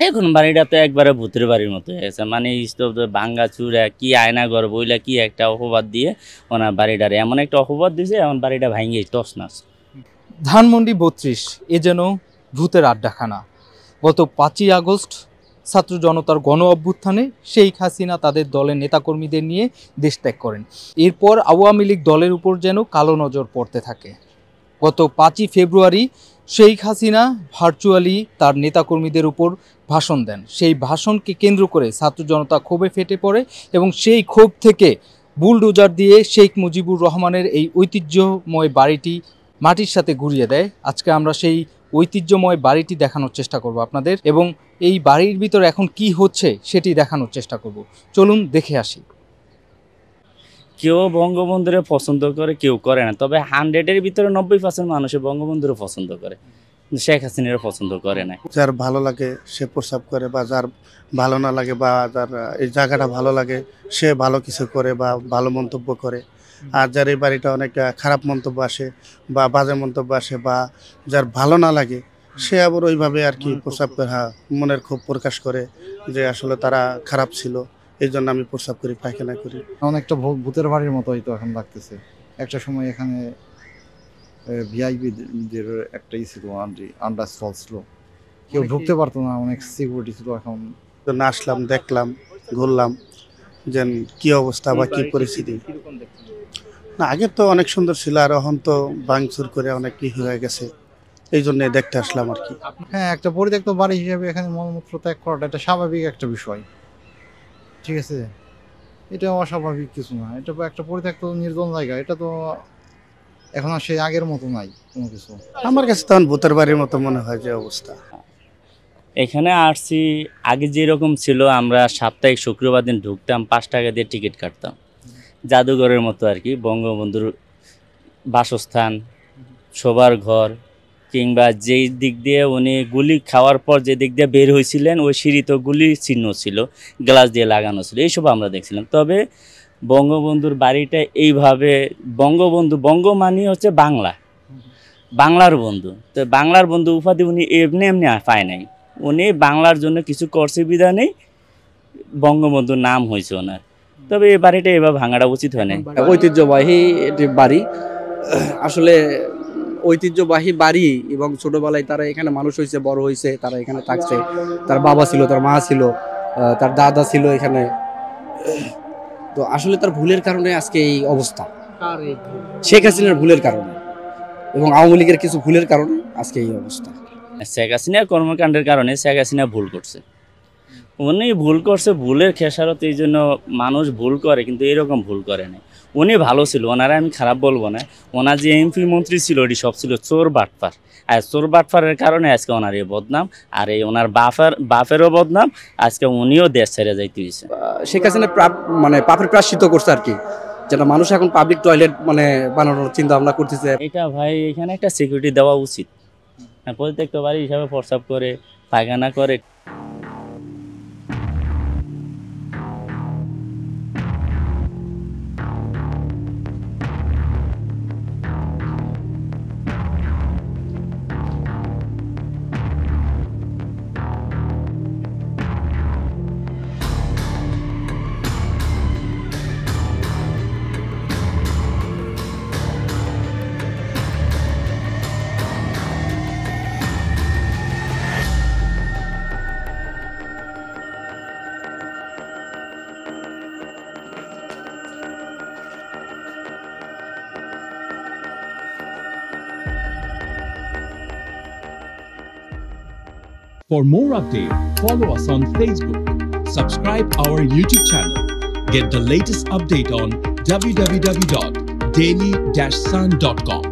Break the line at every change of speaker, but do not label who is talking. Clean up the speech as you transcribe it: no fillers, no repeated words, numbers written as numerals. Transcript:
এখন বাড়িটা তো একবারে ভূতের বাড়ির মতো হয়ে গেছে, মানে স্তব্ধ ভাঙ্গা চুরা কি আয়না ঘর বইলা কি একটা অপবাদ দিয়ে ওনার বাড়িটারে এমন একটা অপবাদ দিয়েছে এখন বাড়িটা ভাঙ্গিয়ে তছনছ।
ধানমন্ডি ৩২ এ যেন ভূতের আড্ডাখানা। গত ৫ই আগস্ট ছাত্র জনতার গণ অভ্যুত্থানে শেখ হাসিনা তাদের দলের নেতাকর্মীদের নিয়ে দেশ ত্যাগ করেন। এরপর আওয়ামী লীগ দলের উপর যেন কালো নজর পড়তে থাকে। গত ৫ই ফেব্রুয়ারি শেখ হাসিনা ভার্চুয়ালি তার নেতাকর্মীদের উপর ভাষণ দেন। সেই ভাষণকে কেন্দ্র করে ছাত্র জনতা ক্ষোভে ফেটে পড়ে এবং সেই ক্ষোভ থেকে বুলডোজার দিয়ে শেখ মুজিবুর রহমানের এই ঐতিহ্যময় বাড়িটি মাটির সাথে ঘুরিয়ে দেয়। আজকে আমরা সেই ঐতিহ্যময় বাড়িটি দেখানোর চেষ্টা করব আপনাদের, এবং এই বাড়ির ভিতর এখন কি হচ্ছে সেটি দেখানোর চেষ্টা করব। চলুন দেখে আসি।
কেউ বঙ্গবন্ধুরে পছন্দ করে, কেউ করে না, তবে 100-এর ভিতরে 90% মানুষে বঙ্গবন্ধুরে পছন্দ করে, শেখ হাসিনার পছন্দ করে না।
যার ভালো লাগে সে প্রস্তাব করে, বা যার ভালো না লাগে বা যার এই জায়গাটা ভালো লাগে সে ভালো কিছু করে বা ভালো মন্তব্য করে। আর যার এই বাড়িটা অনেক খারাপ মন্তব্য আসে বা বাজে মন্তব্য আসে বা যার ভালো না লাগে সে আবার ওইভাবে আর কি প্রস্তাব করে, মনের ক্ষোভ প্রকাশ করে যে আসলে তারা খারাপ ছিল, এই জন্য আমি প্রস্তাব করি, পায়খানা করি।
অনেকটা ভূতের বাড়ির মতোই তো এখন লাগতেছে। একটা সময় এখানে ভিআইপিদের একটা ছিল, আন্ডারস্টল ছিল, কেউ ঢুকতে পারতো না, অনেক সিকিউরিটি ছিল। এখন
তো আসলাম, দেখলাম, ঘুরলাম যে কি অবস্থা বা কি পরিস্থিতি। না, আগে তো অনেক সুন্দর ছিল, আর এখন তো ভাঙচুর করে অনেক কি হয়ে গেছে, এই জন্য দেখতে আসলাম আর কি।
হ্যাঁ, একটা পরিত্যক্ত বাড়ি হিসেবে এখানে মলমূত্র ত্যাগ করাটা এটা স্বাভাবিক একটা বিষয়, ঠিক আছে? এটা অস্বাভাবিক কিছু না। এটা একটা পরিত্যক্ত নির্জন জায়গা, এটা তো এখন আর সেই আগের মতো নাই কোনো কিছু।
আমার কাছে তখন ভূতের বাড়ির মতো মনে হয় যে অবস্থা।
এখানে আসছি, আগে যেরকম ছিল আমরা সাপ্তাহিক শুক্রবার দিন ঢুকতাম, 5 টাকা দিয়ে টিকিট কাটতাম, জাদুঘরের মতো আর কি। বঙ্গবন্ধুর বাসস্থান, শোবার ঘর, কিংবা যেই দিক দিয়ে উনি গুলি খাওয়ার পর যে দিক দিয়ে বের হয়েছিলেন ওই সিঁড়িতে গুলির চিহ্ন ছিল, গ্লাস দিয়ে লাগানো ছিল, এইসব আমরা দেখছিলাম। তবে বঙ্গবন্ধুর বাড়িটা এইভাবে, বঙ্গ মানে হচ্ছে বাংলা, বাংলার বন্ধু। তো বাংলার বন্ধু উপাধি উনি এমনি এমনি পায় নাই, উনি বাংলার জন্য কিছু করছে বিধানেই বঙ্গবন্ধুর নাম হয়েছে ওনার। তবে এই বাড়িটা এবার ভাঙাটা উচিত হয় না।
ঐতিহ্যবাহী এটি বাড়ি, আসলে ঐতিহ্যবাহী বাড়ি, এবং ছোটবেলায় তারা এখানে মানুষ হয়েছে, বড় হয়েছে, তারা এখানে থাকছে। তার বাবা ছিল, তার মা ছিল, তার দাদা ছিল এখানে। তো আসলে তার ভুলের কারণে আজকে এই অবস্থা, শেখ হাসিনার ভুলের কারণে এবং আওয়ামী লীগের কিছু ভুলের কারণে আজকে এই অবস্থা।
শেখ হাসিনার কর্মকাণ্ডের কারণে শেখ হাসিনা ভুল করছে, উনি ভুল করছে, ভুলের খেসারত এই জন্য মানুষ ভুল করে, কিন্তু এরকম ভুল করে না। উনি ভালো ছিল, ওনারা আমি খারাপ বলবো না। ওনার যে এমপি মন্ত্রী ছিল ওটি সব ছিল চোর বাটপার, আর চোর বাটপারের কারণে আজকে ওনার এই বদনাম, আর এই ওনার বাপেরও বদনাম, আজকে উনিও দেশ ছেড়ে যাইতে হয়েছে।
শেখ হাসিনা মানে পাপের প্রায়শ্চিত্ত করছে আর কি, যেটা মানুষ এখন পাবলিক টয়লেট মানে বানানোর চিন্তা ভাবনা করতেছে।
এটা ভাই এখানে একটা সিকিউরিটি দেওয়া উচিত, প্রত্যেকটা বাড়ি হিসাবে প্রস্রাব করে, পায়খানা করে।
For more updates, follow us on Facebook, subscribe our YouTube channel, get the latest update on www.daily-sun.com.